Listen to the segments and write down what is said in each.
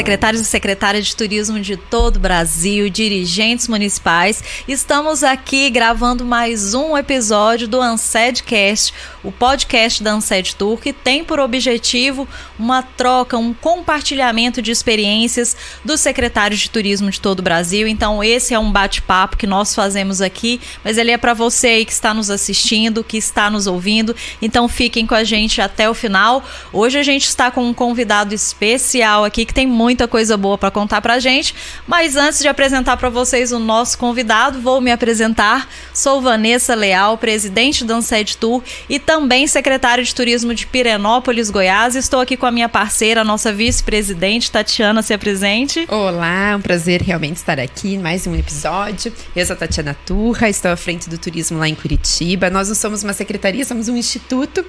secretários e secretárias de turismo de todo o Brasil, dirigentes municipais. Estamos aqui gravando mais um episódio do ANSEDcast, o podcast da Ansed Tour, que tem por objetivo uma troca, um compartilhamento de experiências dos secretários de turismo de todo o Brasil. Então esse é um bate-papo que nós fazemos aqui, mas ele é para você aí que está nos assistindo, que está nos ouvindo. Então fiquem com a gente até o final. Hoje a gente está com um convidado especial aqui que tem muita coisa boa para contar pra gente, mas antes de apresentar para vocês o nosso convidado, vou me apresentar. Sou Vanessa Leal, presidente da Ansed Tour e também secretária de turismo de Pirenópolis, Goiás. Estou aqui com a minha parceira, a nossa vice-presidente, Tatiana, se apresente. Olá, é um prazer realmente estar aqui em mais um episódio. Eu sou a Tatiana Turra, estou à frente do turismo lá em Curitiba. Nós não somos uma secretaria, somos um Instituto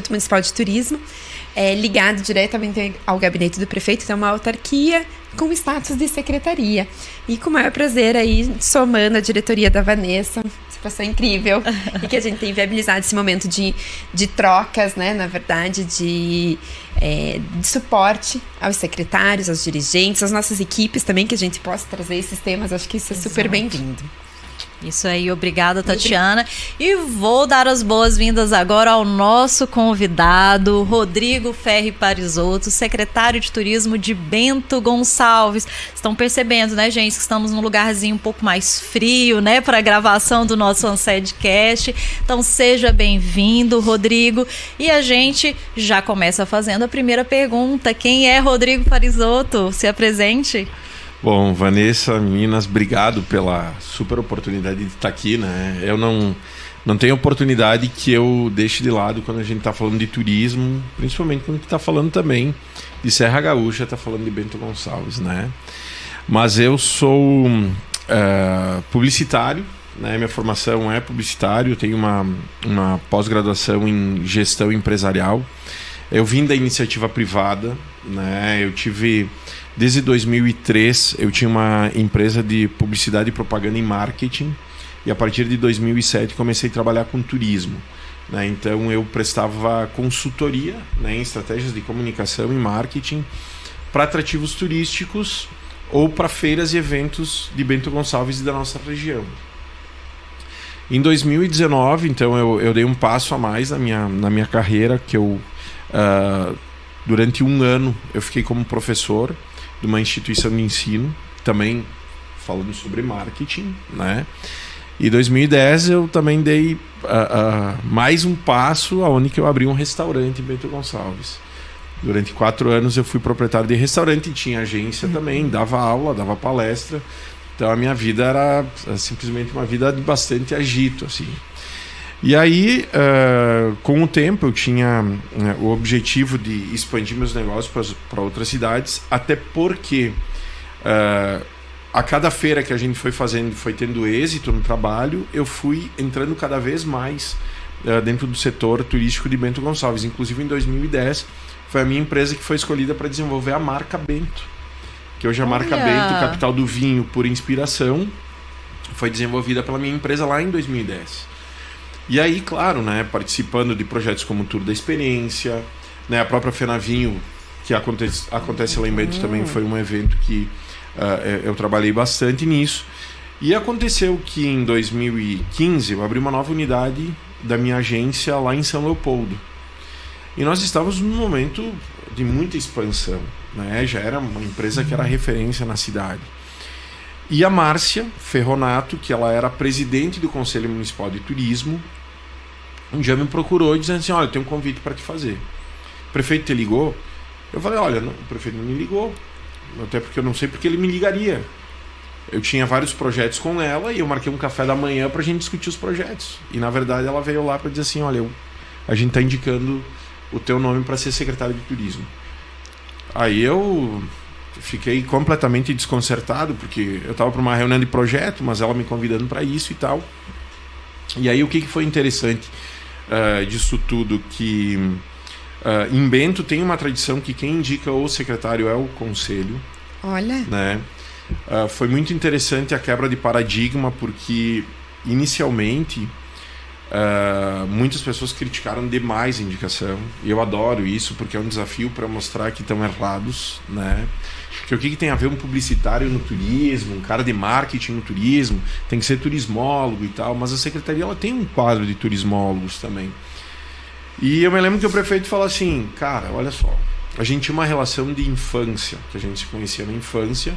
Municipal de Turismo, ligado diretamente ao gabinete do prefeito, então uma autarquia com status de secretaria. E com o maior prazer aí, somando a diretoria da Vanessa, essa pessoa incrível, e que a gente tem viabilizado esse momento de trocas, né, na verdade, de suporte aos secretários, aos dirigentes, às nossas equipes também, que a gente possa trazer esses temas. Acho que isso é super bem-vindo. Isso aí, obrigada, Tatiana. E vou dar as boas-vindas agora ao nosso convidado, Rodrigo Ferri Parisotto, secretário de turismo de Bento Gonçalves. Estão percebendo, né, gente, que estamos num lugarzinho um pouco mais frio, né, para a gravação do nosso ANSEDcast. Então seja bem-vindo, Rodrigo. E a gente já começa fazendo a primeira pergunta. Quem é Rodrigo Parisotto? Se apresente. Bom, Vanessa, meninas, obrigado pela super oportunidade de estar aqui, né? Eu não tenho oportunidade que eu deixe de lado quando a gente está falando de turismo, principalmente quando a gente está falando também de Serra Gaúcha, está falando de Bento Gonçalves, né? Mas eu sou publicitário, né? Minha formação é publicitário, eu tenho uma pós-graduação em gestão empresarial. Eu vim da iniciativa privada, né? Desde 2003, eu tinha uma empresa de publicidade, propaganda e marketing. E a partir de 2007, comecei a trabalhar com turismo, né? Então, eu prestava consultoria, né, em estratégias de comunicação e marketing para atrativos turísticos ou para feiras e eventos de Bento Gonçalves e da nossa região. Em 2019, então, eu dei um passo a mais na minha carreira, que durante um ano, eu fiquei como professor de uma instituição de ensino, também falando sobre marketing, né? E em 2010 eu também dei mais um passo, onde que eu abri um restaurante em Bento Gonçalves. Durante 4 anos eu fui proprietário de restaurante, tinha agência também, dava aula, dava palestra. Então a minha vida era simplesmente uma vida de bastante agito, assim. E aí, com o tempo, eu tinha o objetivo de expandir meus negócios para outras cidades, até porque a cada feira que a gente foi fazendo, foi tendo êxito no trabalho, eu fui entrando cada vez mais dentro do setor turístico de Bento Gonçalves. Inclusive, em 2010, foi a minha empresa que foi escolhida para desenvolver a marca Bento, que hoje a marca Bento, capital do vinho por inspiração, foi desenvolvida pela minha empresa lá em 2010. E aí, claro, né, participando de projetos como o Tour da Experiência, né, a própria Fenavinho, que acontece lá em Bento, também foi um evento que eu trabalhei bastante nisso. E aconteceu que em 2015 eu abri uma nova unidade da minha agência lá em São Leopoldo. E nós estávamos num momento de muita expansão, né, já era uma empresa que era referência na cidade. E a Márcia Ferronato, que ela era presidente do Conselho Municipal de Turismo, um dia me procurou dizendo assim: olha, eu tenho um convite para te fazer. O prefeito te ligou? Eu falei: olha, não, o prefeito não me ligou, até porque eu não sei porque ele me ligaria. Eu tinha vários projetos com ela e eu marquei um café da manhã para a gente discutir os projetos. E na verdade ela veio lá para dizer assim: olha, a gente está indicando o teu nome para ser secretário de turismo. Aí eu fiquei completamente desconcertado, porque eu estava para uma reunião de projeto, mas ela me convidando para isso e tal. E aí o que foi interessante disso tudo, que em Bento tem uma tradição que quem indica o secretário é o conselho. Olha. Né? Foi muito interessante a quebra de paradigma, porque inicialmente Muitas pessoas criticaram demais a indicação, e eu adoro isso porque é um desafio para mostrar que estão errados, né? Porque o que tem a ver um publicitário no turismo, um cara de marketing no turismo, tem que ser turismólogo e tal, mas a secretaria ela tem um quadro de turismólogos também. E eu me lembro que o prefeito falou assim, cara, olha só, a gente tinha uma relação de infância, que a gente se conhecia na infância,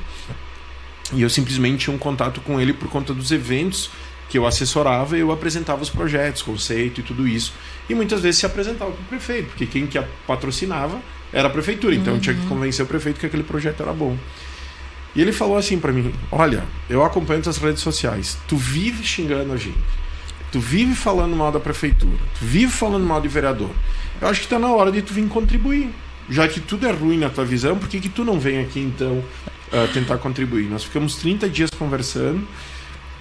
e eu simplesmente tinha um contato com ele por conta dos eventos que eu assessorava e eu apresentava os projetos, conceito e tudo isso. E muitas vezes se apresentava para o prefeito, porque quem que patrocinava era a prefeitura, então eu tinha que convencer o prefeito que aquele projeto era bom. E ele falou assim para mim, olha, eu acompanho as redes sociais, tu vive xingando a gente, tu vive falando mal da prefeitura, tu vive falando mal de vereador, eu acho que está na hora de tu vir contribuir. Já que tudo é ruim na tua visão, por que tu não vem aqui então tentar contribuir? Nós ficamos 30 dias conversando.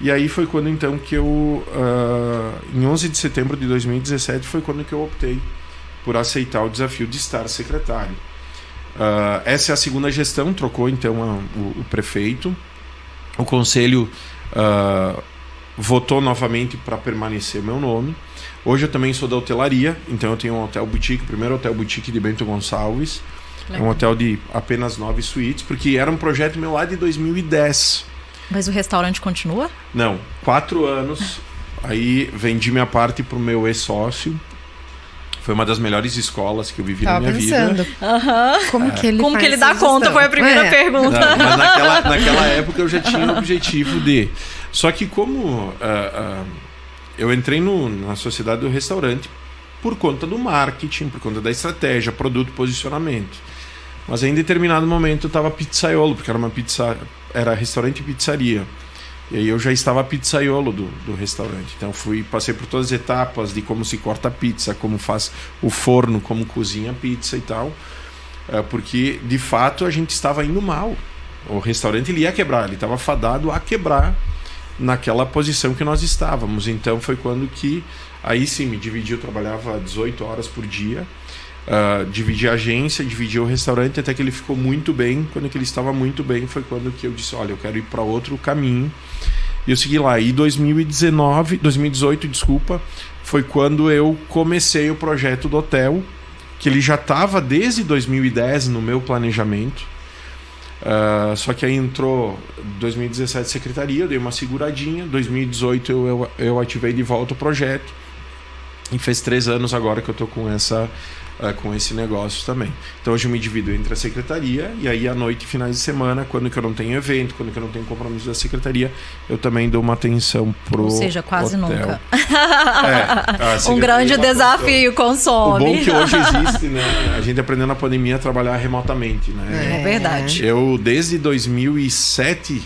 E aí foi quando então que eu, em 11 de setembro de 2017, foi quando que eu optei por aceitar o desafio de estar secretário. Essa é a segunda gestão, trocou então o prefeito. O conselho votou novamente para permanecer meu nome. Hoje eu também sou da hotelaria, então eu tenho um hotel boutique, o primeiro hotel boutique de Bento Gonçalves. Legal. É um hotel de apenas 9 suítes, porque era um projeto meu lá de 2010. Mas o restaurante continua? Não, 4 anos. Aí vendi minha parte pro meu ex-sócio. Foi uma das melhores escolas que eu vivi na minha vida. Como que ele dá conta? Foi a primeira pergunta. Não, mas naquela época eu já tinha o objetivo de... Só que como eu entrei na sociedade do restaurante por conta do marketing, por conta da estratégia, produto, posicionamento. Mas em determinado momento eu estava pizzaiolo, porque era restaurante e pizzaria. E aí eu já estava pizzaiolo do restaurante. Então passei por todas as etapas de como se corta a pizza, como faz o forno, como cozinha a pizza e tal. Porque, de fato, a gente estava indo mal. O restaurante ele ia quebrar, ele estava fadado a quebrar naquela posição que nós estávamos. Então foi quando que, aí sim, me dividi, eu trabalhava 18 horas por dia. Dividi a agência, dividi o restaurante, até que ele ficou muito bem. Quando que ele estava muito bem foi quando que eu disse, olha, eu quero ir para outro caminho. E eu segui lá. E 2018, foi quando eu comecei o projeto do hotel, que ele já estava desde 2010 no meu planejamento. Só que aí entrou 2017 secretaria, eu dei uma seguradinha. 2018 eu ativei de volta o projeto. E fez 3 anos agora que eu tô com esse negócio também. Então hoje eu me divido entre a secretaria e aí à noite, finais de semana, quando que eu não tenho evento, quando que eu não tenho compromisso da secretaria, eu também dou uma atenção pro Ou seja, quase hotel. Nunca. Um grande desafio, consome. O bom que hoje existe, né? A gente aprendeu na pandemia a trabalhar remotamente, né? É verdade. Eu desde 2007,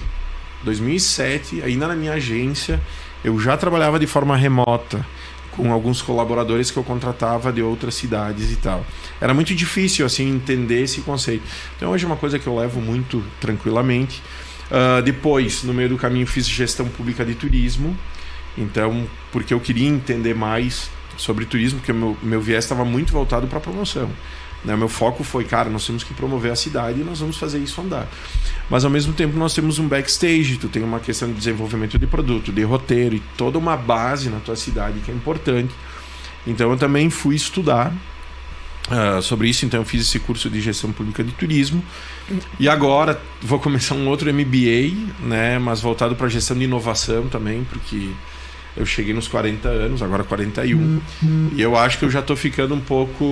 ainda na minha agência, eu já trabalhava de forma remota com alguns colaboradores que eu contratava de outras cidades e tal. Era muito difícil assim entender esse conceito. Então hoje é uma coisa que eu levo muito tranquilamente. Depois, no meio do caminho, fiz gestão pública de turismo. Então, porque eu queria entender mais sobre turismo, porque o meu viés estava muito voltado para a promoção. Né? Meu foco foi, cara, nós temos que promover a cidade e nós vamos fazer isso andar. Mas ao mesmo tempo nós temos um backstage, tu tem uma questão de desenvolvimento de produto, de roteiro e toda uma base na tua cidade que é importante. Então eu também fui estudar sobre isso, então eu fiz esse curso de gestão pública de turismo e agora vou começar um outro MBA, né, mas voltado para gestão de inovação também, porque eu cheguei nos 40 anos, agora 41, e eu acho que eu já estou ficando um pouco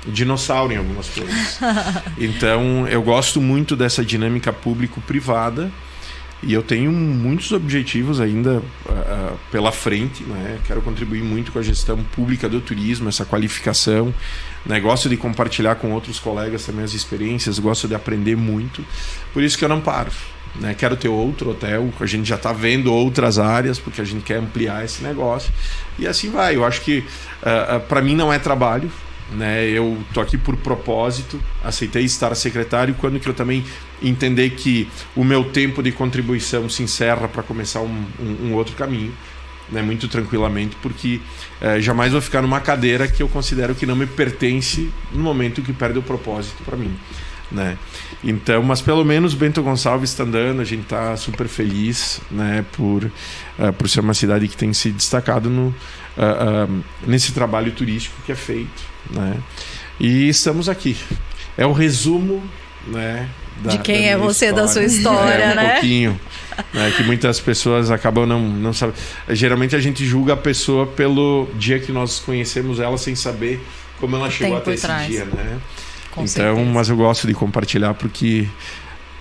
dinossauro em algumas coisas. Então, eu gosto muito dessa dinâmica público-privada e eu tenho muitos objetivos ainda pela frente, né? Quero contribuir muito com a gestão pública do turismo, essa qualificação, né? Gosto de compartilhar com outros colegas também as experiências, gosto de aprender muito, por isso que eu não paro. Né? Quero ter outro hotel, a gente já está vendo outras áreas porque a gente quer ampliar esse negócio e assim vai. Eu acho que para mim não é trabalho, né? Eu tô aqui por propósito, aceitei estar secretário quando que eu também entender que o meu tempo de contribuição se encerra para começar um outro caminho, né? Muito tranquilamente, porque jamais vou ficar numa cadeira que eu considero que não me pertence no momento que perde o propósito para mim. Né? Então, mas pelo menos Bento Gonçalves está andando, a gente está super feliz, né, por ser uma cidade que tem se destacado nesse trabalho turístico que é feito, né? E estamos aqui. É o resumo, né, de quem é você, história. Da sua história, né? Um pouquinho, né, que muitas pessoas acabam não sabendo. Geralmente a gente julga a pessoa pelo dia que nós conhecemos ela sem saber como ela chegou até esse dia, né? Com certeza. Mas eu gosto de compartilhar porque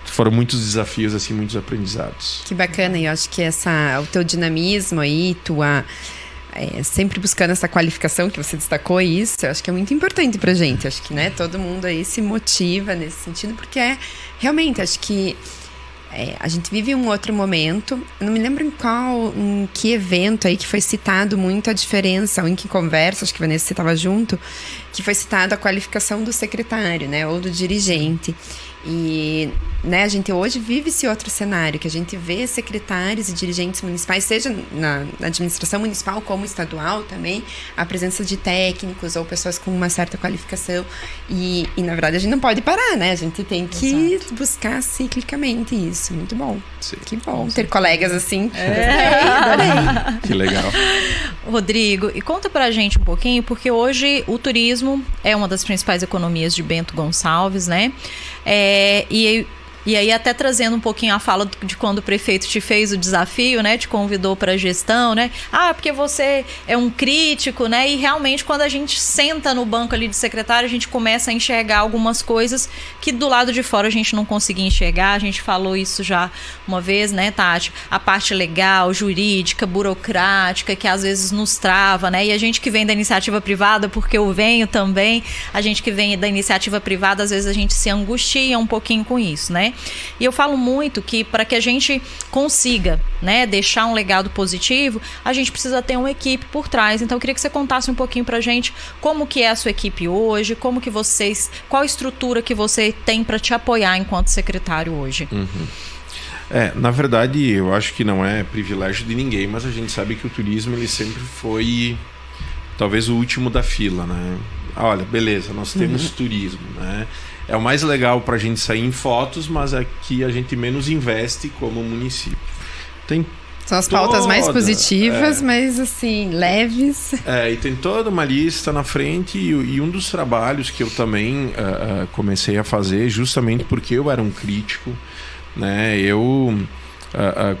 foram muitos desafios, assim, muitos aprendizados. Que bacana, e eu acho que o teu dinamismo aí, sempre buscando essa qualificação que você destacou, isso, eu acho que é muito importante pra gente. Acho que, né, todo mundo aí se motiva nesse sentido, porque realmente, acho que a gente vive um outro momento. Eu não me lembro em que evento aí que foi citado muito a diferença, ou em que conversa, acho que a Vanessa, você estava junto, que foi citado a qualificação do secretário, né, ou do dirigente. E, né, a gente hoje vive esse outro cenário, que a gente vê secretários e dirigentes municipais, seja na administração municipal como estadual também, a presença de técnicos ou pessoas com uma certa qualificação. E na verdade, a gente não pode parar, né? A gente tem que buscar ciclicamente isso. Muito bom. Sim. Que bom ter colegas assim. Adorei. Que legal. Rodrigo, e conta pra gente um pouquinho, porque hoje o turismo é uma das principais economias de Bento Gonçalves, né? E aí até trazendo um pouquinho a fala de quando o prefeito te fez o desafio, né? Te convidou para a gestão, né? Porque você é um crítico, né? E realmente quando a gente senta no banco ali de secretário, a gente começa a enxergar algumas coisas que do lado de fora a gente não conseguia enxergar. A gente falou isso já uma vez, né, Tati? A parte legal, jurídica, burocrática, que às vezes nos trava, né? E a gente que vem da iniciativa privada, porque eu venho também, a gente que vem da iniciativa privada, às vezes a gente se angustia um pouquinho com isso, né? E eu falo muito que para que a gente consiga, né, deixar um legado positivo, a gente precisa ter uma equipe por trás. Então eu queria que você contasse um pouquinho pra gente como que é a sua equipe hoje, qual a estrutura que você tem para te apoiar enquanto secretário hoje. Uhum. Na verdade, eu acho que não é privilégio de ninguém, mas a gente sabe que o turismo ele sempre foi talvez o último da fila, né? Olha, beleza, nós temos turismo, né? É o mais legal para a gente sair em fotos, mas aqui a gente menos investe como município. São as pautas mais positivas, mas assim, leves. E tem toda uma lista na frente e um dos trabalhos que eu também comecei a fazer, justamente porque eu era um crítico, né? Eu,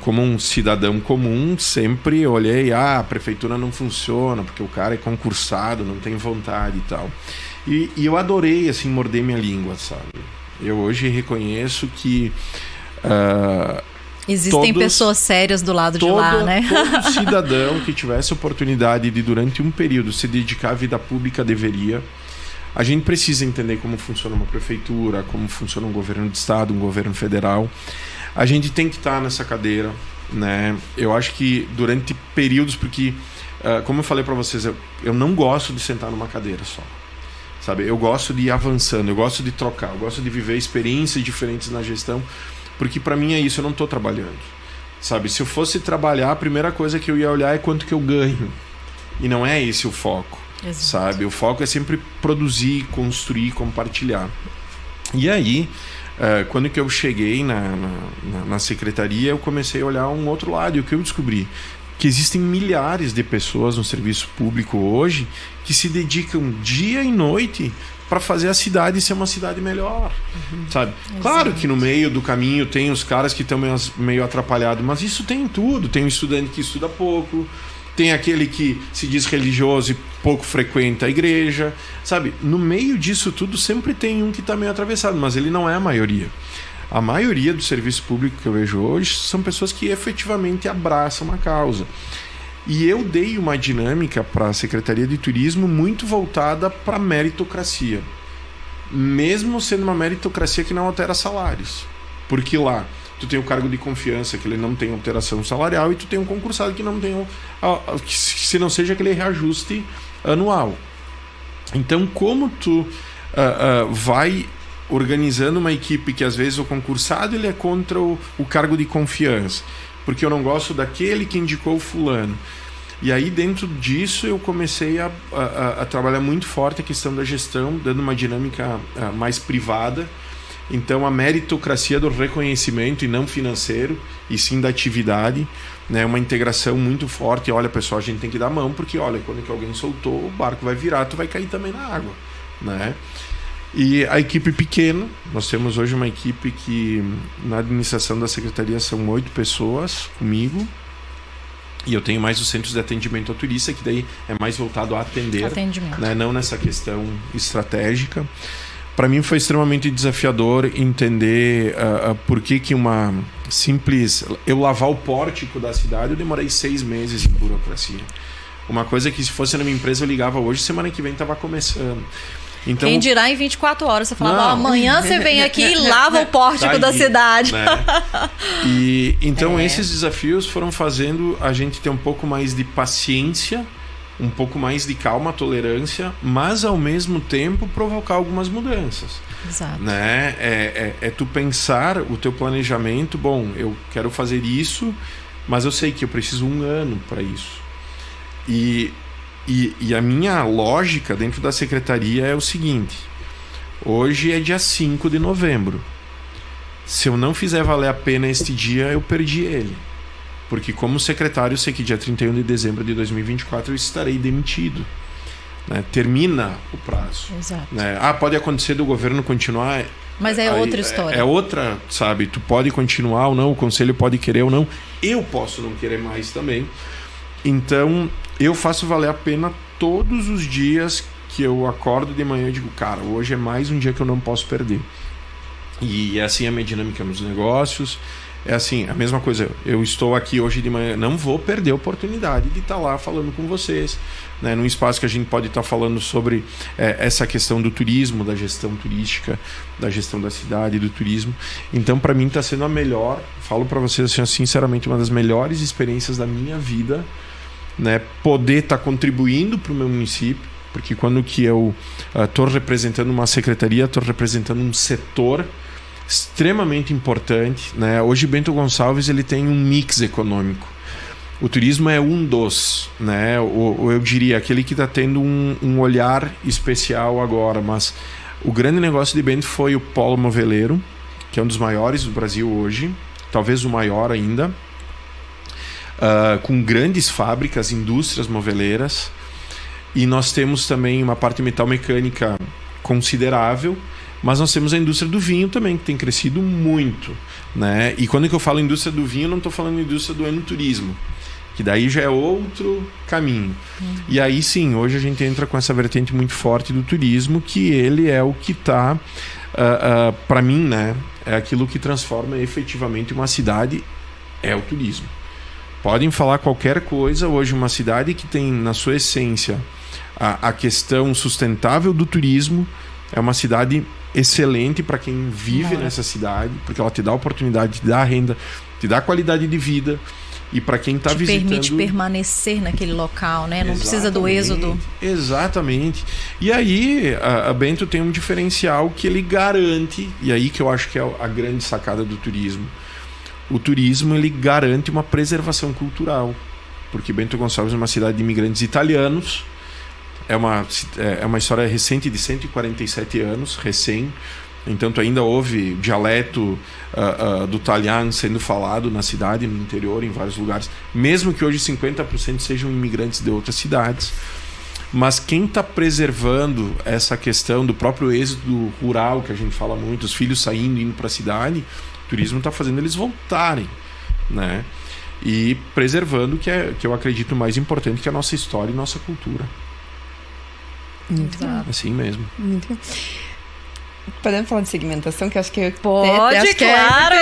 como um cidadão comum, sempre olhei, a prefeitura não funciona, porque o cara é concursado, não tem vontade e tal. E eu adorei, assim, morder minha língua, sabe? Eu hoje reconheço que... Existem pessoas sérias do lado de lá, né? Todo cidadão que tivesse oportunidade de, durante um período, se dedicar à vida pública, deveria. A gente precisa entender como funciona uma prefeitura, como funciona um governo de estado, um governo federal. A gente tem que estar nessa cadeira, né? Eu acho que durante períodos, porque, como eu falei para vocês, eu não gosto de sentar numa cadeira só. Sabe? Eu gosto de ir avançando, eu gosto de trocar, eu gosto de viver experiências diferentes na gestão, porque para mim é isso, eu não estou trabalhando. Sabe? Se eu fosse trabalhar, a primeira coisa que eu ia olhar é quanto que eu ganho. E não é esse o foco. Exato. Sabe? O foco é sempre produzir, construir, compartilhar. E aí, quando que eu cheguei na secretaria, eu comecei a olhar um outro lado, e o que eu descobri? Que existem milhares de pessoas no serviço público hoje que se dedicam dia e noite para fazer a cidade ser uma cidade melhor, sabe? Exato. Claro que no meio do caminho tem os caras que estão meio atrapalhados, mas isso tem em tudo. Tem um estudante que estuda pouco, tem aquele que se diz religioso e pouco frequenta a igreja, sabe? No meio disso tudo sempre tem um que está meio atravessado, mas ele não é a maioria. A maioria do serviço público que eu vejo hoje são pessoas que efetivamente abraçam uma causa. E eu dei uma dinâmica para a Secretaria de Turismo muito voltada para a meritocracia. Mesmo sendo uma meritocracia que não altera salários. Porque lá tu tem o cargo de confiança, que ele não tem alteração salarial, e tu tem um concursado que não tem se não seja aquele reajuste anual. Então, como tu vai organizando uma equipe que às vezes o concursado ele é contra o cargo de confiança, porque eu não gosto daquele que indicou o fulano. E aí dentro disso eu comecei a trabalhar muito forte a questão da gestão, dando uma dinâmica mais privada. Então a meritocracia do reconhecimento e não financeiro, e sim da atividade, né, uma integração muito forte. Olha, pessoal, a gente tem que dar mão, porque olha, quando que alguém soltou, o barco vai virar, tu vai cair também na água, né? E a equipe pequena, nós temos hoje uma equipe que na administração da secretaria são 8 pessoas comigo, e eu tenho mais os centros de atendimento ao turista, que daí é mais voltado a atender, né, não nessa questão estratégica. Para mim foi extremamente desafiador entender por que uma simples... Eu lavar o pórtico da cidade, eu demorei 6 meses em burocracia. Uma coisa que se fosse na minha empresa eu ligava hoje, semana que vem estava começando. Então, quem dirá em 24 horas, você falava, amanhã você vem aqui e lava o pórtico da cidade. Né? E então esses desafios foram fazendo a gente ter um pouco mais de paciência, um pouco mais de calma, tolerância, mas ao mesmo tempo provocar algumas mudanças. Exato. Né? É tu pensar o teu planejamento, bom, eu quero fazer isso, mas eu sei que eu preciso 1 ano para isso. E a minha lógica dentro da secretaria é o seguinte: hoje é dia 5 de novembro. Se eu não fizer valer a pena este dia, eu perdi ele. Porque como secretário, eu sei que dia 31 de dezembro de 2024 eu estarei demitido. Né? Termina o prazo. Exato. Né? Pode acontecer do governo continuar... Mas é outra história. É outra, sabe? Tu pode continuar ou não, o conselho pode querer ou não. Eu posso não querer mais também. Então, eu faço valer a pena todos os dias que eu acordo de manhã e digo, cara, hoje é mais um dia que eu não posso perder. E é assim a minha dinâmica nos negócios. É assim, a mesma coisa, eu estou aqui hoje de manhã, não vou perder a oportunidade de estar lá falando com vocês, né, num espaço que a gente pode estar falando sobre essa questão do turismo, da gestão turística, da gestão da cidade, do turismo. Então, para mim, está sendo a melhor, falo para vocês assim, sinceramente, uma das melhores experiências da minha vida, né, poder estar contribuindo para o meu município, porque quando que eu estou representando uma secretaria, estou representando um setor extremamente importante, né? Hoje Bento Gonçalves ele tem um mix econômico. O turismo é um dos, né? Ou eu diria aquele que está tendo um olhar especial agora, mas o grande negócio de Bento foi o polo moveleiro, que é um dos maiores do Brasil hoje, talvez o maior ainda, com grandes fábricas, indústrias moveleiras, e nós temos também uma parte metal mecânica considerável. Mas nós temos a indústria do vinho também, que tem crescido muito, né? E quando eu falo indústria do vinho, não estou falando indústria do enoturismo, que daí já é outro caminho. E aí sim, hoje a gente entra com essa vertente muito forte do turismo, que ele é o que está, para mim, né? É aquilo que transforma efetivamente uma cidade, é o turismo. Podem falar qualquer coisa, hoje uma cidade que tem na sua essência a questão sustentável do turismo, é uma cidade excelente para quem vive nessa cidade, porque ela te dá oportunidade, te dá renda, te dá qualidade de vida, e para quem está visitando... permite permanecer naquele local, né? Não precisa do êxodo. Exatamente. E aí a Bento tem um diferencial que ele garante, e aí que eu acho que é a grande sacada do turismo. O turismo ele garante uma preservação cultural, porque Bento Gonçalves é uma cidade de imigrantes italianos. É uma história recente de 147 anos, recém. Então ainda houve dialeto do italiano sendo falado na cidade, no interior, em vários lugares. Mesmo que hoje 50% sejam imigrantes de outras cidades. Mas quem está preservando essa questão do próprio êxodo rural, que a gente fala muito, os filhos saindo e indo para a cidade, o turismo está fazendo eles voltarem, né? E preservando que eu acredito mais importante, que é a nossa história e nossa cultura. Muito bom. Assim mesmo. Muito bom. Podemos falar de segmentação, que eu acho que... Pode, acho que claro!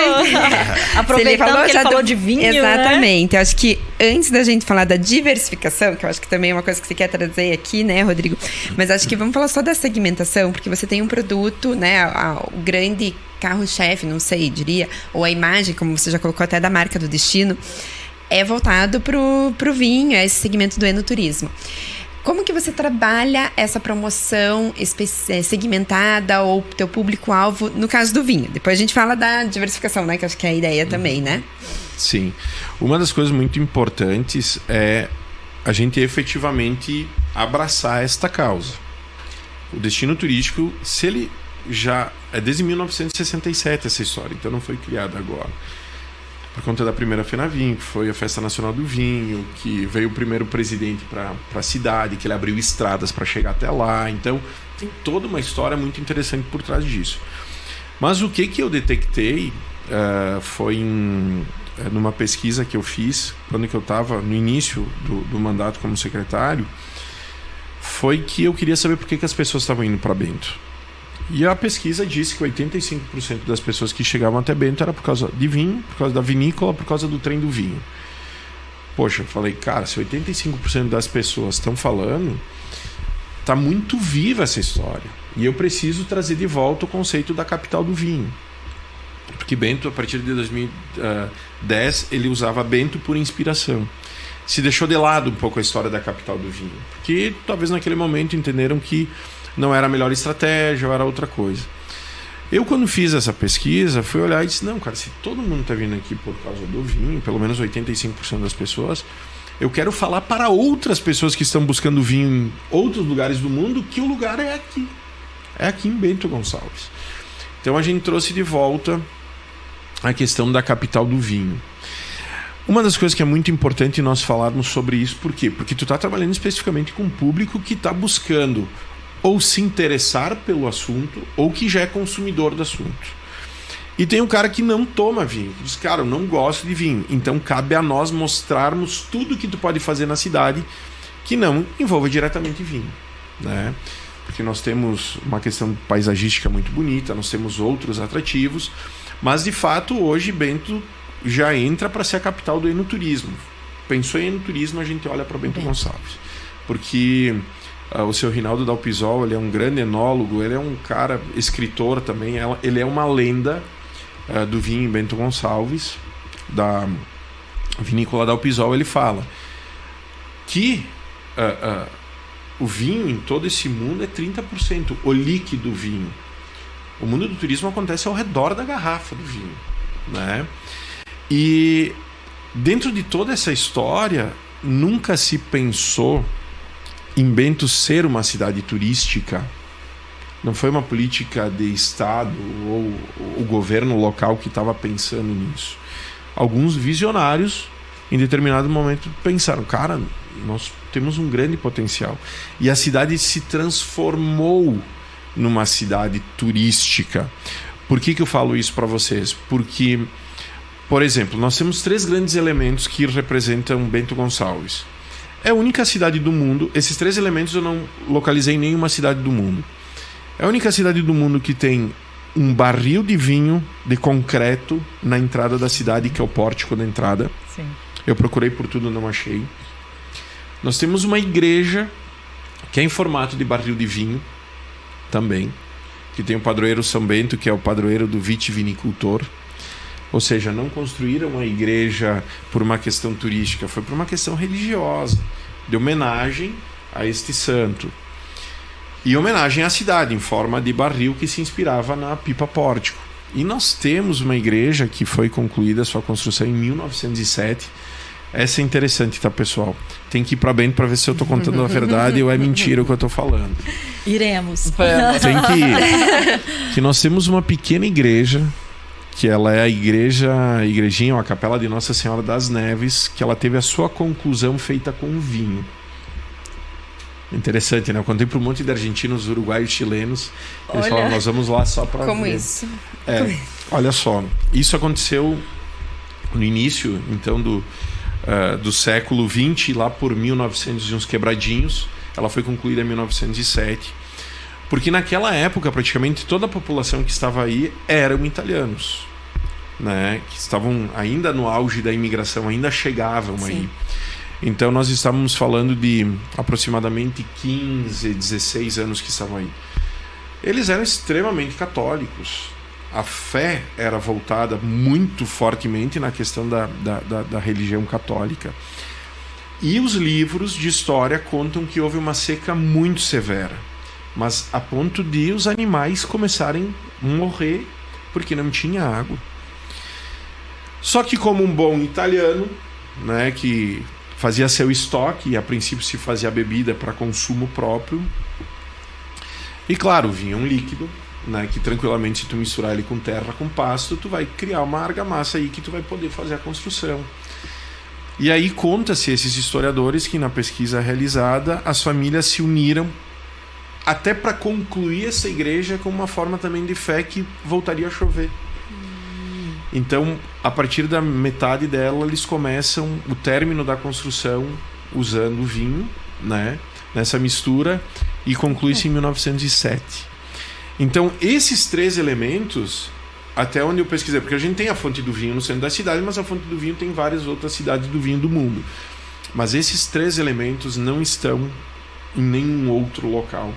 Aproveitando que ele falou de vinho, exatamente. Né? Eu acho que antes da gente falar da diversificação, que eu acho que também é uma coisa que você quer trazer aqui, né, Rodrigo? Mas acho que vamos falar só da segmentação, porque você tem um produto, né, o grande carro-chefe, não sei, diria, ou a imagem, como você já colocou até da marca do destino, é voltado pro vinho, é esse segmento do enoturismo. Como que você trabalha essa promoção segmentada ou teu público-alvo no caso do vinho? Depois a gente fala da diversificação, né? Que acho que é a ideia também, né? Sim. Uma das coisas muito importantes é a gente efetivamente abraçar esta causa. O destino turístico, se ele já... É desde 1967 essa história, então não foi criada agora. por conta da primeira FenaVinho, que foi a Festa Nacional do Vinho, que veio o primeiro presidente para a cidade, que ele abriu estradas para chegar até lá. Então, tem toda uma história muito interessante por trás disso. Mas o que eu detectei foi numa pesquisa que eu fiz, quando que eu estava no início do mandato como secretário, foi que eu queria saber por que as pessoas estavam indo para Bento. E a pesquisa disse que 85% das pessoas que chegavam até Bento era por causa de vinho, por causa da vinícola, por causa do trem do vinho. Poxa, eu falei, cara, se 85% das pessoas estão falando, tá muito viva essa história. E eu preciso trazer de volta o conceito da capital do vinho. Porque Bento, a partir de 2010, ele usava Bento por inspiração. Se deixou de lado um pouco a história da capital do vinho. Porque talvez naquele momento entenderam que não era a melhor estratégia ou era outra coisa. Eu, quando fiz essa pesquisa, fui olhar e disse, não, cara, se todo mundo está vindo aqui por causa do vinho, pelo menos 85% das pessoas, eu quero falar para outras pessoas que estão buscando vinho em outros lugares do mundo que o lugar é aqui. É aqui em Bento Gonçalves. Então a gente trouxe de volta a questão da capital do vinho. Uma das coisas que é muito importante nós falarmos sobre isso, por quê? Porque tu está trabalhando especificamente com um público que está buscando ou se interessar pelo assunto, ou que já é consumidor do assunto. E tem um cara que não toma vinho, diz, cara, eu não gosto de vinho. Então cabe a nós mostrarmos tudo que tu pode fazer na cidade que não envolva diretamente vinho, né? Porque nós temos uma questão paisagística muito bonita, nós temos outros atrativos, mas de fato hoje Bento já entra para ser a capital do enoturismo. Pensou em enoturismo, a gente olha para Bento Gonçalves, porque o seu Rinaldo Dalpisol, ele é um grande enólogo, ele é um cara escritor também, ele é uma lenda do vinho em Bento Gonçalves, da vinícola Dalpisol. Ele fala que o vinho em todo esse mundo é 30%, o líquido vinho. O mundo do turismo acontece ao redor da garrafa do vinho, né? E dentro de toda essa história, nunca se pensou em Bento ser uma cidade turística. Não foi uma política de Estado ou o governo local que estava pensando nisso. Alguns visionários, em determinado momento, pensaram, cara, nós temos um grande potencial. E a cidade se transformou numa cidade turística. Por que eu falo isso para vocês? Porque, por exemplo, nós temos 3 grandes elementos que representam Bento Gonçalves. É a única cidade do mundo, esses 3 elementos eu não localizei em nenhuma cidade do mundo. É a única cidade do mundo que tem um barril de vinho de concreto na entrada da cidade, que é o pórtico da entrada. Sim. Eu procurei por tudo, não achei. Nós temos uma igreja que é em formato de barril de vinho também, que tem o padroeiro São Bento, que é o padroeiro do vitivinicultor. Ou seja, não construíram a igreja por uma questão turística, foi por uma questão religiosa, de homenagem a este santo. E homenagem à cidade, em forma de barril que se inspirava na pipa pórtico. E nós temos uma igreja que foi concluída, sua construção em 1907. Essa é interessante, tá, pessoal? Tem que ir para Bento para ver se eu estou contando a verdade ou é mentira o que eu estou falando. Iremos. Tem que ir. Que nós temos uma pequena igreja, que ela é a igrejinha, ou a capela de Nossa Senhora das Neves, que ela teve a sua conclusão feita com vinho. Interessante, né? Eu contei para um monte de argentinos, uruguaios, chilenos. Eles falaram, nós vamos lá só para Como ver. isso? Olha só, isso aconteceu no início, então, do século XX, lá por 1900 e uns quebradinhos. Ela foi concluída em 1907. Porque naquela época, praticamente toda a população que estava aí eram italianos, né? Que estavam ainda no auge da imigração, ainda chegavam Sim. aí. Então nós estávamos falando de aproximadamente 15, 16 anos que estavam aí. Eles eram extremamente católicos. A fé era voltada muito fortemente na questão da religião católica. E os livros de história contam que houve uma seca muito severa, mas a ponto de os animais começarem a morrer porque não tinha água. Só que, como um bom italiano, né, que fazia seu estoque, e a princípio se fazia bebida para consumo próprio, e claro, vinha um líquido, né, que tranquilamente, se tu misturar ele com terra, com pasto, tu vai criar uma argamassa aí que tu vai poder fazer a construção. E aí conta-se esses historiadores que na pesquisa realizada as famílias se uniram até para concluir essa igreja com uma forma também de fé que voltaria a chover. Então, a partir da metade dela, eles começam o término da construção usando o vinho, né, nessa mistura, e conclui-se em 1907. Então, esses 3 elementos, até onde eu pesquisei, porque a gente tem a fonte do vinho no centro da cidade, mas a fonte do vinho tem várias outras cidades do vinho do mundo. Mas esses 3 elementos não estão em nenhum outro local.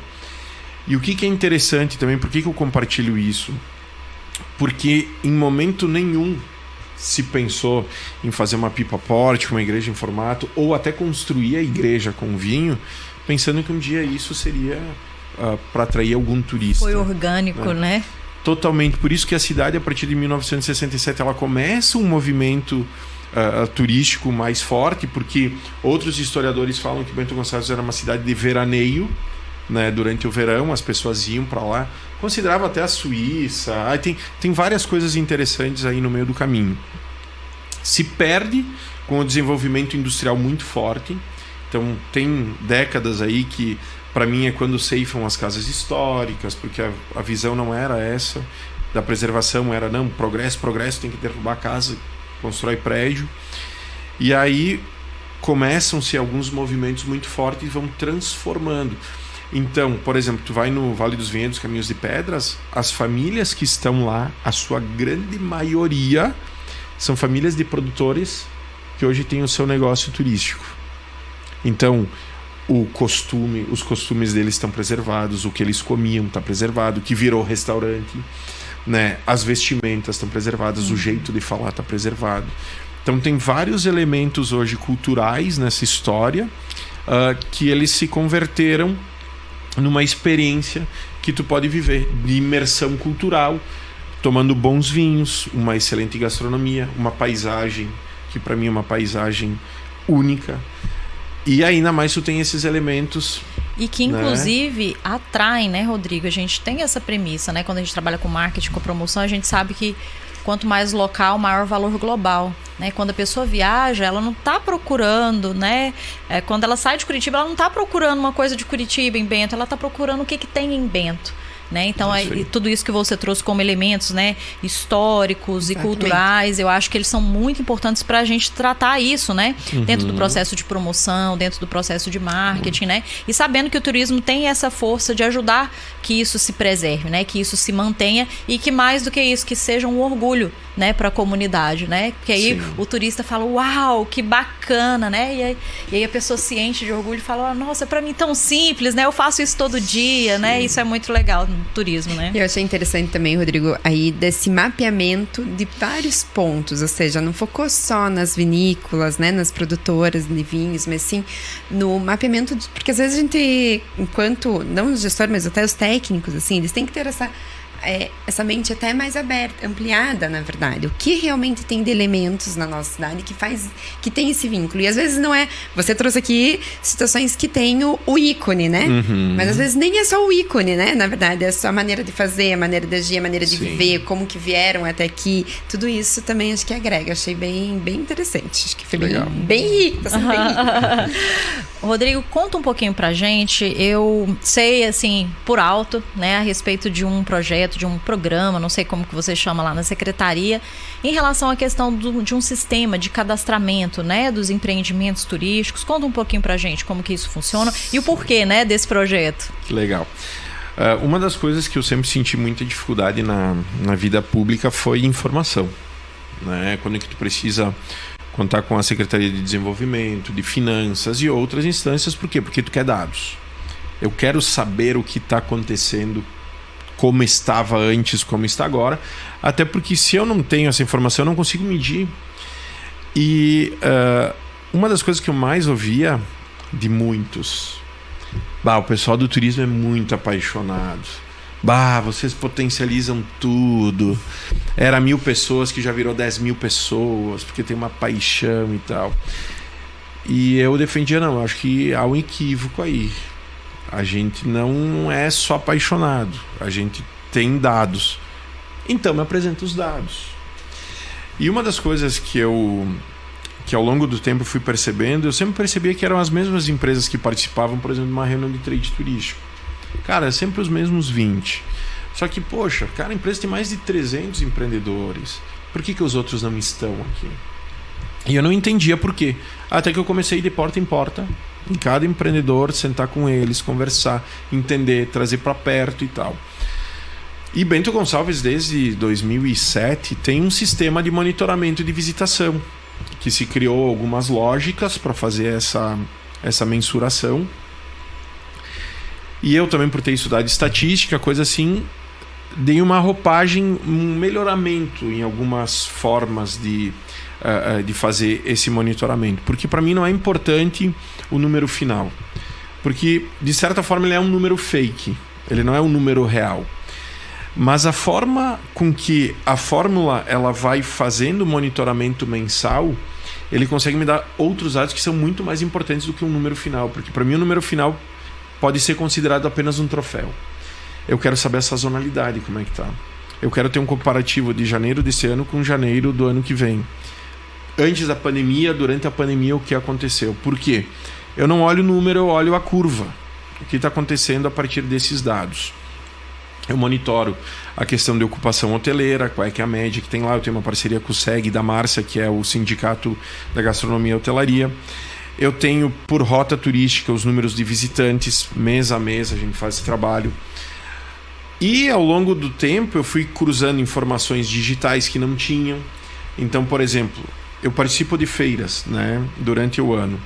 E o que é interessante também, por que eu compartilho isso? Porque em momento nenhum se pensou em fazer uma pipa pórtico, uma igreja em formato, ou até construir a igreja com vinho, pensando que um dia isso seria para atrair algum turista. Foi orgânico, né? Totalmente. Por isso que a cidade, a partir de 1967, ela começa um movimento turístico mais forte, porque outros historiadores falam que Bento Gonçalves era uma cidade de veraneio, né? Durante o verão as pessoas iam para lá, considerava até a Suíça. Tem várias coisas interessantes aí no meio do caminho. Se perde com o desenvolvimento industrial muito forte. Então tem décadas aí que para mim é quando ceifam as casas históricas, porque a visão não era essa da preservação, era não, progresso, tem que derrubar a casa, constrói prédio. E aí começam-se alguns movimentos muito fortes e vão transformando. Então, por exemplo, tu vai no Vale dos Vinhedos, Caminhos de Pedras, as famílias que estão lá, a sua grande maioria são famílias de produtores que hoje têm o seu negócio turístico. Então, os costumes deles estão preservados, o que eles comiam está preservado, o que virou restaurante, né? As vestimentas estão preservadas, o jeito de falar está preservado. Então tem vários elementos hoje culturais nessa história que eles se converteram numa experiência que tu pode viver de imersão cultural, tomando bons vinhos, uma excelente gastronomia, uma paisagem que para mim é uma paisagem única. E ainda mais tu tem esses elementos... E que, inclusive, atraem, né, Rodrigo? A gente tem essa premissa, né? Quando a gente trabalha com marketing, com promoção, a gente sabe que quanto mais local, maior valor global, né? Quando a pessoa viaja, ela não está procurando, né? Quando ela sai de Curitiba, ela não está procurando uma coisa de Curitiba em Bento, ela está procurando o que tem em Bento. Né? Então, tudo isso que você trouxe como elementos, né, históricos e culturais, eu acho que eles são muito importantes para a gente tratar isso, né? Dentro do processo de promoção, dentro do processo de marketing, né? E sabendo que o turismo tem essa força de ajudar que isso se preserve, né? Que isso se mantenha e que mais do que isso, que seja um orgulho, né, para a comunidade, né? Porque aí o turista fala, uau, que bacana, né? E aí a pessoa se enche de orgulho e fala, nossa, para mim tão simples, né? Eu faço isso todo dia, né? Isso é muito legal no turismo, né? Eu achei interessante também, Rodrigo, aí desse mapeamento de vários pontos, ou seja, não focou só nas vinícolas, né, nas produtoras de vinhos, mas sim no mapeamento, porque às vezes a gente, enquanto, não os gestores, mas até os técnicos, assim, eles têm que ter essa mente até mais aberta, ampliada, na verdade. O que realmente tem de elementos na nossa cidade que tem esse vínculo. E às vezes não é... Você trouxe aqui situações que tem o ícone, né? Mas às vezes nem é só o ícone, né? Na verdade, é só a maneira de fazer, a maneira de agir, a maneira de viver, como que vieram até aqui. Tudo isso também acho que agrega. Achei bem, bem interessante. Acho que foi bem rico. Tá sendo bem rico. Rodrigo, conta um pouquinho pra gente. Eu sei, assim, por alto, né, a respeito de um projeto, de um programa, não sei como que você chama lá na secretaria, em relação à questão de um sistema de cadastramento, né, dos empreendimentos turísticos. Conta um pouquinho pra gente como que isso funciona e o porquê, né, desse projeto. Legal. Uma das coisas que eu sempre senti muita dificuldade na vida pública foi informação, né? Quando que tu precisa contar com a Secretaria de Desenvolvimento, de Finanças e outras instâncias. Por quê? Porque tu quer dados. Eu quero saber o que está acontecendo, como estava antes, como está agora. Até porque se eu não tenho essa informação, eu não consigo medir. E uma das coisas que eu mais ouvia de muitos... o pessoal do turismo é muito apaixonado. Vocês potencializam tudo. Era 1.000 pessoas que já virou 10.000 pessoas, porque tem uma paixão e tal. E eu defendia, não, acho que há um equívoco aí. A gente não é só apaixonado. A gente tem dados. Então me apresenta os dados. E uma das coisas que ao longo do tempo fui percebendo, eu sempre percebia que eram as mesmas empresas que participavam, por exemplo, de uma reunião de trade turístico. Cara, sempre os mesmos 20. Só que, poxa, cara, a empresa tem mais de 300 empreendedores. Por que os outros não estão aqui? E eu não entendia por quê. Até que eu comecei de porta em porta, em cada empreendedor, sentar com eles, conversar, entender, trazer para perto e tal. E Bento Gonçalves, desde 2007, tem um sistema de monitoramento de visitação, que se criou algumas lógicas para fazer essa mensuração. E eu também, por ter estudado estatística, coisa assim, dei uma roupagem, um melhoramento em algumas formas de fazer esse monitoramento. Porque para mim não é importante o número final. Porque, de certa forma, ele é um número fake. Ele não é um número real. Mas a forma com que a fórmula ela vai fazendo o monitoramento mensal, ele consegue me dar outros dados que são muito mais importantes do que um número final. Porque para mim o número final pode ser considerado apenas um troféu. Eu quero saber a sazonalidade, como é que tá. Eu quero ter um comparativo de janeiro desse ano com janeiro do ano que vem. Antes da pandemia, durante a pandemia, o que aconteceu. Por quê? Eu não olho o número, eu olho a curva. O que está acontecendo a partir desses dados. Eu monitoro a questão de ocupação hoteleira, qual é que é a média que tem lá. Eu tenho uma parceria com o SEG da Márcia, que é o Sindicato da Gastronomia e Hotelaria. Eu tenho por rota turística os números de visitantes, mês a mês a gente faz esse trabalho. E ao longo do tempo eu fui cruzando informações digitais que não tinham. Então, por exemplo, eu participo de feiras, né, durante o ano.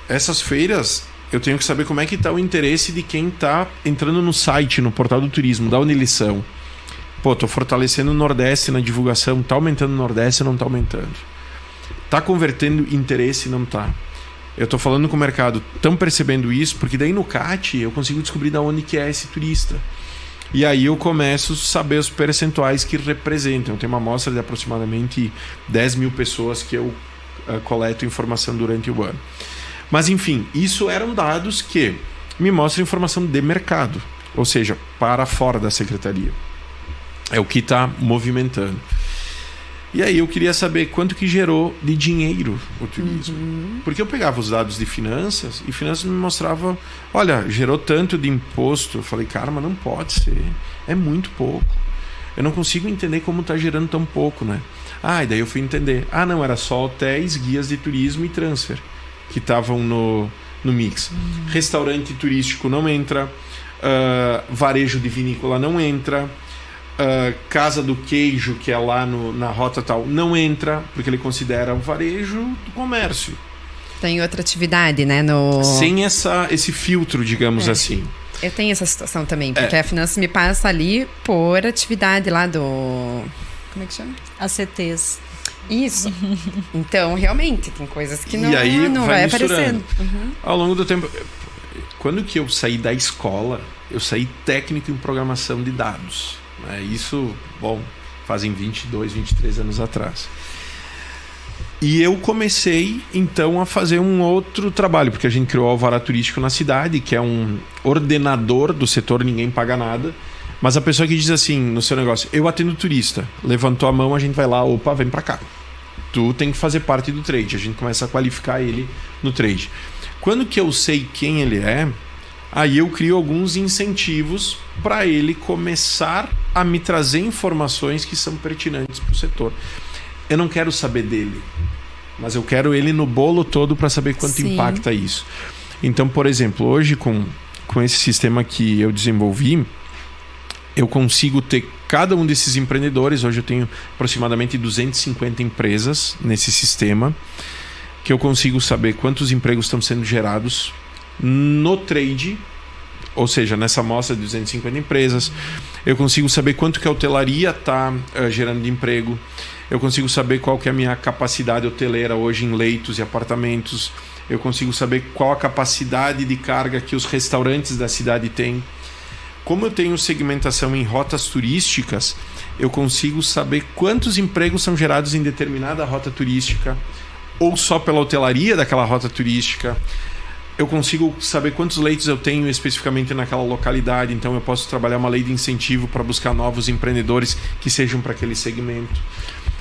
Essas feiras eu tenho que saber como é que está o interesse de quem está entrando no site, no portal do turismo, da onde eles são. Pô, estou fortalecendo o Nordeste na divulgação, está aumentando o Nordeste ou não está aumentando? Está convertendo interesse, não está? Eu estou falando com o mercado, estão percebendo isso, porque daí no CAT eu consigo descobrir de onde que é esse turista. E aí eu começo a saber os percentuais que representam. Eu tenho uma amostra de aproximadamente 10 mil pessoas que eu coleto informação durante o ano. Mas enfim, isso eram dados que me mostram informação de mercado, ou seja, para fora da secretaria. É o que está movimentando. E aí eu queria saber quanto que gerou de dinheiro o turismo. Porque eu pegava os dados de finanças e finanças me mostrava, olha, gerou tanto de imposto. Eu falei, cara, mas não pode ser. É muito pouco. Eu não consigo entender como está gerando tão pouco, né? E daí eu fui entender. Não, era só hotéis, guias de turismo e transfer que estavam no mix. Restaurante turístico não entra, varejo de vinícola não entra, casa do queijo, que é lá na rota tal, não entra, porque ele considera o varejo do comércio. Tem outra atividade, né? Sem esse filtro, digamos assim. Eu tenho essa situação também, porque a finança me passa ali por atividade lá do... Como é que chama? ACTs. Isso. Então, realmente, tem coisas que não, e aí não vai aparecendo. Ao longo do tempo, quando que eu saí da escola, eu saí técnico em programação de dados. Isso, fazem 22, 23 anos atrás. E eu comecei, então, a fazer um outro trabalho, porque a gente criou o Alvará Turístico na cidade, que é um ordenador do setor, ninguém paga nada. Mas a pessoa que diz assim, no seu negócio, eu atendo turista, levantou a mão, a gente vai lá, opa, vem pra cá. Tu tem que fazer parte do trade, a gente começa a qualificar ele no trade. Quando que eu sei quem ele é, aí eu crio alguns incentivos para ele começar a me trazer informações que são pertinentes para o setor. Eu não quero saber dele, mas eu quero ele no bolo todo para saber quanto impacta isso. Então, por exemplo, hoje com esse sistema que eu desenvolvi, eu consigo ter cada um desses empreendedores. Hoje eu tenho aproximadamente 250 empresas nesse sistema, que eu consigo saber quantos empregos estão sendo gerados no trade, ou seja, nessa amostra de 250 empresas. Eu consigo saber quanto que a hotelaria está gerando de emprego. Eu consigo saber qual que é a minha capacidade hoteleira hoje em leitos e apartamentos. Eu consigo saber qual a capacidade de carga que os restaurantes da cidade têm. Como eu tenho segmentação em rotas turísticas, eu consigo saber quantos empregos são gerados em determinada rota turística, ou só pela hotelaria daquela rota turística. eu consigo saber quantos leitos eu tenho especificamente naquela localidade, então eu posso trabalhar uma lei de incentivo para buscar novos empreendedores que sejam para aquele segmento.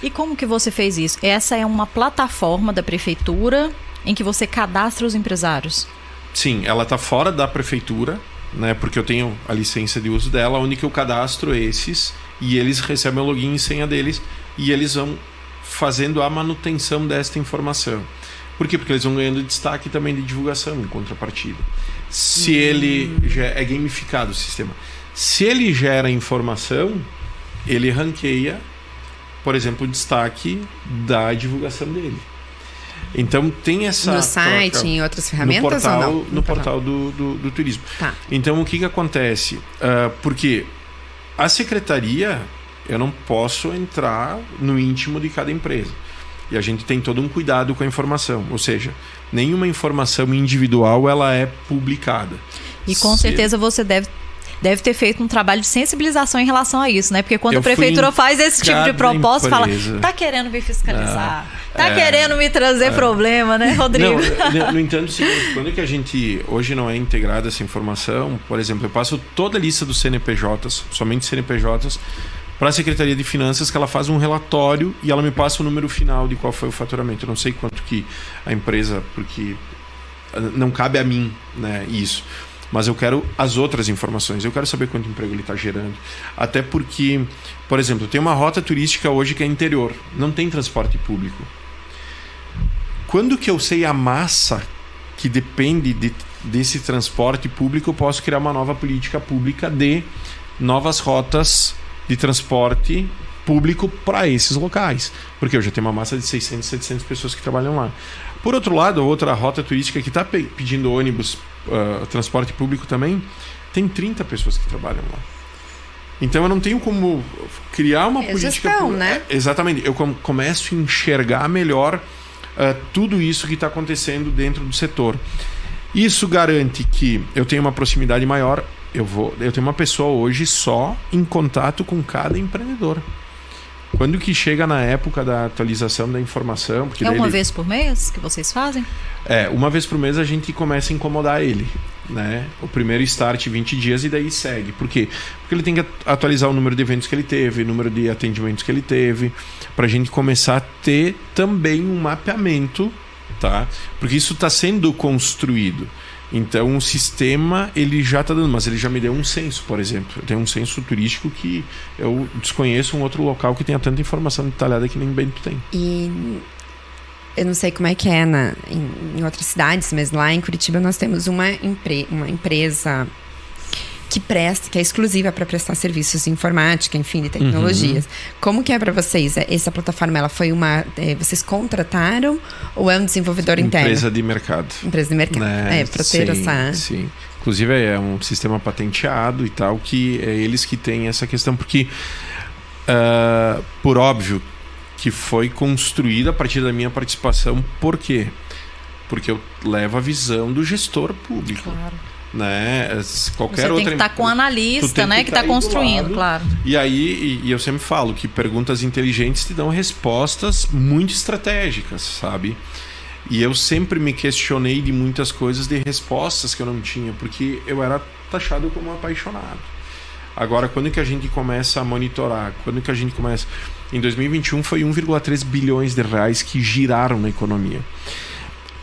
E como que você fez isso? Essa é uma plataforma da prefeitura em que você cadastra os empresários? Sim, ela está fora da prefeitura, né, porque eu tenho a licença de uso dela, onde que eu cadastro esses e eles recebem o login e senha deles e eles vão fazendo a manutenção desta informação. Por quê? Porque eles vão ganhando destaque também de divulgação em contrapartida. Se ele já é gamificado o sistema. Se ele gera informação, ele ranqueia, por exemplo, o destaque da divulgação dele. Então tem essa... No site, em outras ferramentas ou não? No portal do turismo. Tá. Então o que acontece? Porque a secretaria, eu não posso entrar no íntimo de cada empresa. E a gente tem todo um cuidado com a informação. Ou seja, nenhuma informação individual ela é publicada. E com certeza você deve ter feito um trabalho de sensibilização em relação a isso, né? Porque quando a prefeitura faz esse tipo de proposta, fala, tá querendo me fiscalizar, querendo me trazer problema, né, Rodrigo? Não, no entanto, quando é que a gente hoje não é integrada essa informação, por exemplo, eu passo toda a lista dos CNPJs, somente CNPJs, para a Secretaria de Finanças, que ela faz um relatório e ela me passa o número final de qual foi o faturamento. Eu não sei quanto que a empresa, porque não cabe a mim, né, isso. Mas eu quero as outras informações. Eu quero saber quanto emprego ele está gerando. Até porque, por exemplo, tem uma rota turística hoje que é interior. Não tem transporte público. Quando que eu sei a massa que depende desse transporte público, eu posso criar uma nova política pública de novas rotas de transporte público para esses locais. Porque eu já tenho uma massa de 600, 700 pessoas que trabalham lá. Por outro lado, outra rota turística que está pedindo ônibus, transporte público também, tem 30 pessoas que trabalham lá. Então eu não tenho como criar uma política gestão, né? Exatamente. Eu começo a enxergar melhor tudo isso que está acontecendo dentro do setor. Isso garante que eu tenho uma proximidade maior. Eu tenho uma pessoa hoje só em contato com cada empreendedor. Quando que chega na época da atualização da informação... Porque uma vez por mês que vocês fazem? Uma vez por mês a gente começa a incomodar ele, né? O primeiro start 20 dias e daí segue. Por quê? Porque ele tem que atualizar o número de eventos que ele teve, o número de atendimentos que ele teve, para a gente começar a ter também um mapeamento, tá? Porque isso está sendo construído. Então o sistema ele já está dando, mas ele já me deu um censo, por exemplo. Eu tenho um censo turístico que eu desconheço um outro local que tenha tanta informação detalhada que nem Bento tem. E eu não sei como é que é em outras cidades, mas lá em Curitiba nós temos uma empresa que é exclusiva para prestar serviços de informática, enfim, de tecnologias. Uhum. Como que é para vocês? Essa plataforma, ela foi vocês contrataram ou é um desenvolvedor interno? Empresa de mercado. Empresa de mercado. Para ter essa... Sim. Inclusive é um sistema patenteado e tal, que é eles que têm essa questão, porque por óbvio que foi construída a partir da minha participação. Por quê? Porque eu levo a visão do gestor público. Claro. Né? Você tem que estar com o analista, né, que está construindo, claro. E aí eu sempre falo que perguntas inteligentes te dão respostas muito estratégicas, sabe? E eu sempre me questionei de muitas coisas, de respostas que eu não tinha, porque eu era taxado como apaixonado. Agora, quando que a gente começa a monitorar? Quando que a gente começa... Em 2021 foi 1,3 bilhões de reais que giraram na economia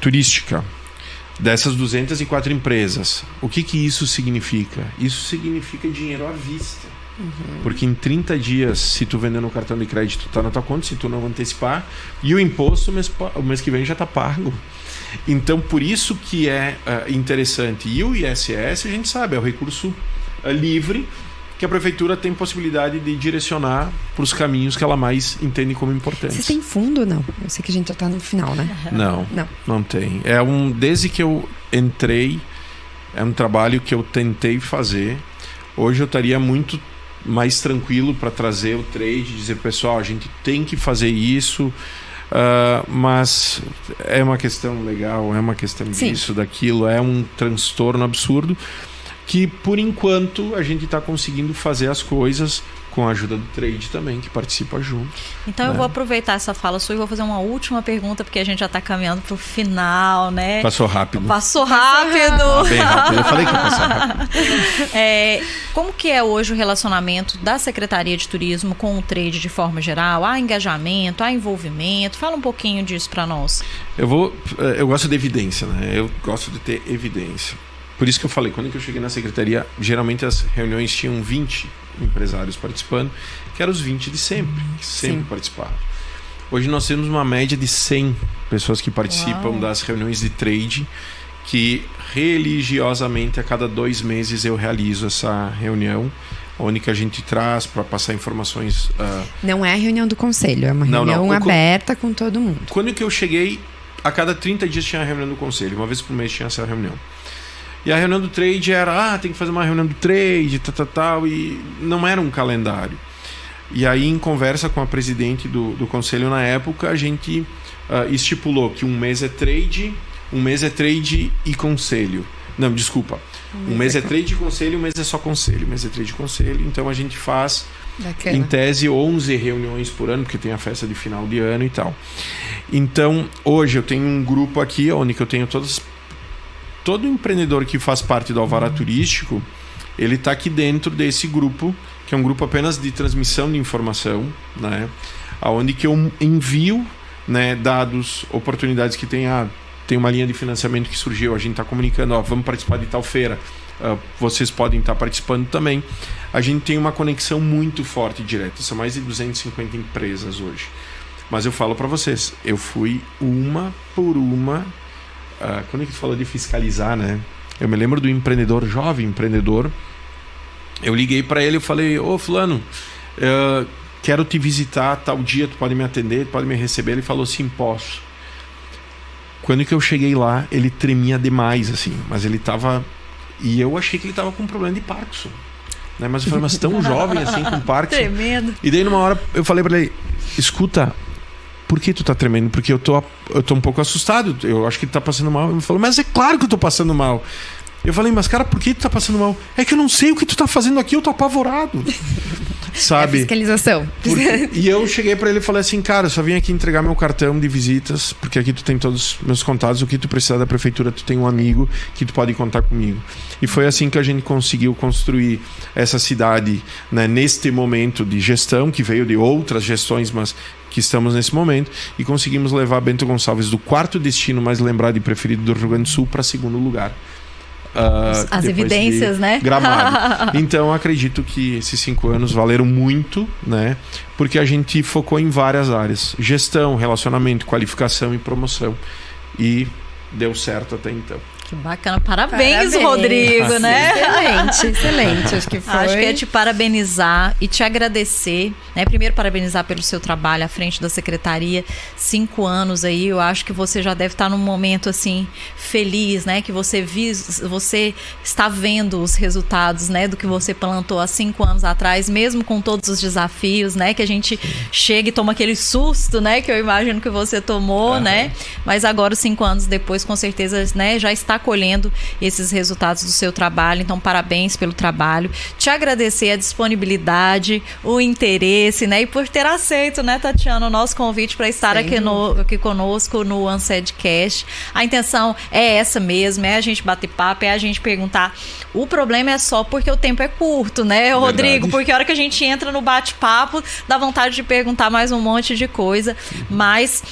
turística. Dessas 204 empresas, o que isso significa? Isso significa dinheiro à vista. Uhum. Porque em 30 dias, se tu vender no cartão de crédito, tá na tua conta, se tu não antecipar, e o imposto o mês que vem já tá pago. Então, por isso que é interessante. E o ISS, a gente sabe, é o recurso livre que a prefeitura tem possibilidade de direcionar para os caminhos que ela mais entende como importantes. Vocês têm fundo ou não? Eu sei que a gente já está no final, né? Não tem. Desde que eu entrei, é um trabalho que eu tentei fazer. Hoje eu estaria muito mais tranquilo para trazer o trade, dizer, pessoal, a gente tem que fazer isso, mas é uma questão legal, é uma questão disso, daquilo, é um transtorno absurdo, que por enquanto a gente está conseguindo fazer as coisas com a ajuda do trade também, que participa junto. Então eu vou aproveitar essa fala sua e vou fazer uma última pergunta, porque a gente já está caminhando para o final, né? Passou rápido. Passou rápido. Bem rápido. Eu falei que ia passar rápido. Como que é hoje o relacionamento da Secretaria de Turismo com o trade de forma geral? Há engajamento, há envolvimento? Fala um pouquinho disso para nós. Eu gosto de evidência, né? Eu gosto de ter evidência. Por isso que eu falei, quando eu cheguei na secretaria, geralmente as reuniões tinham 20 empresários participando, que eram os 20 de sempre, que sempre participavam. Hoje nós temos uma média de 100 pessoas que participam das reuniões de trade, que religiosamente a cada 2 meses eu realizo essa reunião, onde que a gente traz para passar informações. Não é a reunião do conselho, é uma reunião aberta com todo mundo. Quando que eu cheguei, a cada 30 dias tinha a reunião do conselho, uma vez por mês tinha essa reunião. E a reunião do trade era, tem que fazer uma reunião do trade, tal, e não era um calendário. E aí, em conversa com a presidente do conselho na época, a gente estipulou que um mês é trade e conselho. Não, desculpa. Um mês é trade e conselho, um mês é só conselho. Um mês é trade e conselho. Então a gente faz, em tese, 11 reuniões por ano, porque tem a festa de final de ano e tal. Então, hoje eu tenho um grupo aqui, onde que eu tenho todo empreendedor que faz parte do Alvará Turístico, ele está aqui dentro desse grupo, que é um grupo apenas de transmissão de informação, né? Onde que eu envio, né, dados, oportunidades que tem uma linha de financiamento que surgiu, a gente está comunicando, vamos participar de tal feira, vocês podem estar participando também. A gente tem uma conexão muito forte e direta, são mais de 250 empresas hoje. Mas eu falo para vocês, eu fui uma por uma. Quando a gente fala de fiscalizar, né? Eu me lembro do empreendedor, jovem empreendedor. Eu liguei para ele e falei: ô fulano, quero te visitar tal dia, tu pode me atender, tu pode me receber? Ele falou: sim, posso. Quando que eu cheguei lá, ele tremia demais, assim. Mas ele tava... E eu achei que ele tava com um problema de Parkinson, né? Mas eu falei: mas tão jovem assim, com Parkinson. Tremendo. E daí numa hora eu falei para ele: escuta, por que tu tá tremendo? Porque eu tô um pouco assustado, eu acho que tu tá passando mal. Ele falou: mas é claro que eu tô passando mal. Eu falei: mas cara, por que tu tá passando mal? É que eu não sei o que tu tá fazendo aqui, eu tô apavorado. Sabe? É fiscalização. E eu cheguei pra ele e falei assim: cara, eu só vim aqui entregar meu cartão de visitas, porque aqui tu tem todos os meus contatos, o que tu precisar da prefeitura, tu tem um amigo que tu pode contar comigo. E foi assim que a gente conseguiu construir essa cidade, né, neste momento de gestão, que veio de outras gestões, mas que estamos nesse momento, e conseguimos levar Bento Gonçalves do 4º destino mais lembrado e preferido do Rio Grande do Sul para 2º lugar. As evidências, né? Gramado. Então acredito que esses 5 anos valeram muito, né? Porque a gente focou em várias áreas: gestão, relacionamento, qualificação e promoção. E deu certo até então. Que bacana, parabéns. Rodrigo, né? Excelente, acho que foi. Acho que é te parabenizar e te agradecer, né? Primeiro, parabenizar pelo seu trabalho à frente da secretaria, 5 anos aí, eu acho que você já deve estar num momento, assim, feliz, né? Que você está vendo os resultados, né? Do que você plantou há 5 anos atrás, mesmo com todos os desafios, né? Que a gente chega e toma aquele susto, né? Que eu imagino que você tomou, né? Mas agora, 5 anos depois, com certeza, né? Já está colhendo esses resultados do seu trabalho. Então, parabéns pelo trabalho. Te agradecer a disponibilidade, o interesse, né? E por ter aceito, né, Tatiana, o nosso convite para estar aqui conosco no Unsedcast. A intenção é essa mesmo, é a gente bater papo, é a gente perguntar. O problema é só porque o tempo é curto, né, Rodrigo? Porque a hora que a gente entra no bate-papo, dá vontade de perguntar mais um monte de coisa. Mas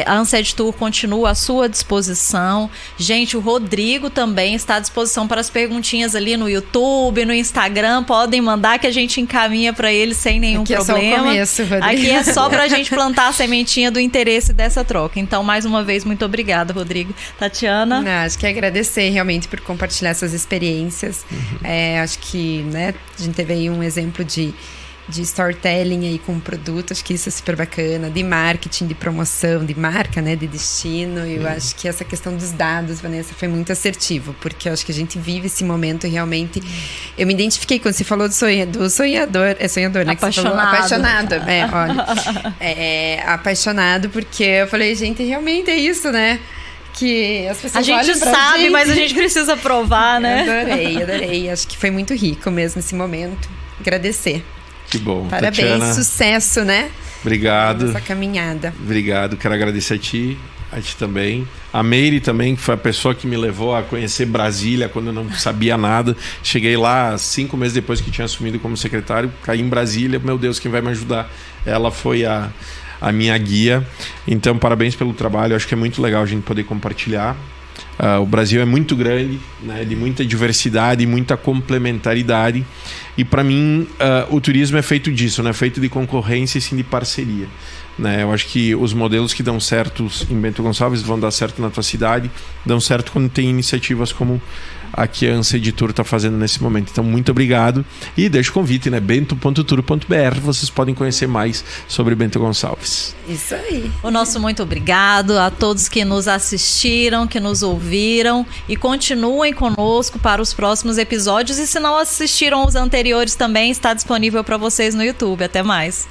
a Unsed Tour continua à sua disposição. Gente, o Rodrigo também está à disposição para as perguntinhas ali no YouTube, no Instagram. Podem mandar que a gente encaminha para ele sem nenhum problema. É só o começo, Rodrigo. Aqui é só para a gente plantar a sementinha do interesse dessa troca. Então, mais uma vez, muito obrigada, Rodrigo. Tatiana? Acho que agradecer realmente por compartilhar essas experiências. Acho que, né, a gente teve aí um exemplo de storytelling aí com o produto, acho que isso é super bacana, de marketing, de promoção, de marca, né, de destino. Eu acho que essa questão dos dados, Vanessa, foi muito assertivo, porque eu acho que a gente vive esse momento realmente. Eu me identifiquei quando você falou do sonhador, é sonhador, né? Apaixonado. Apaixonado, porque eu falei, gente, realmente é isso, né? Que as pessoas a gente sabe, mas a gente precisa provar, né? Adorei. Acho que foi muito rico mesmo esse momento. Agradecer. Que bom. Parabéns, Tatiana, sucesso, né? obrigado. Nessa caminhada. Obrigado, quero agradecer a ti também. A Meire também, que foi a pessoa que me levou a conhecer Brasília quando eu não sabia nada. Cheguei lá 5 meses depois que tinha assumido como secretário, caí em Brasília, meu Deus, quem vai me ajudar? Ela foi a minha guia. Então, parabéns pelo trabalho, acho que é muito legal a gente poder compartilhar. O Brasil é muito grande, né, de muita diversidade, muita complementaridade, e para mim o turismo é feito disso, né, feito de concorrência e sim de parceria, né? Eu acho que os modelos que dão certo em Bento Gonçalves vão dar certo na tua cidade, dão certo quando tem iniciativas como a que a Ansed Tour está fazendo nesse momento. Então, muito obrigado. E deixo o convite, né? bento.tour.br. Vocês podem conhecer mais sobre Bento Gonçalves. Isso aí. O nosso muito obrigado a todos que nos assistiram, que nos ouviram, e continuem conosco para os próximos episódios. E se não assistiram os anteriores também, está disponível para vocês no YouTube. Até mais.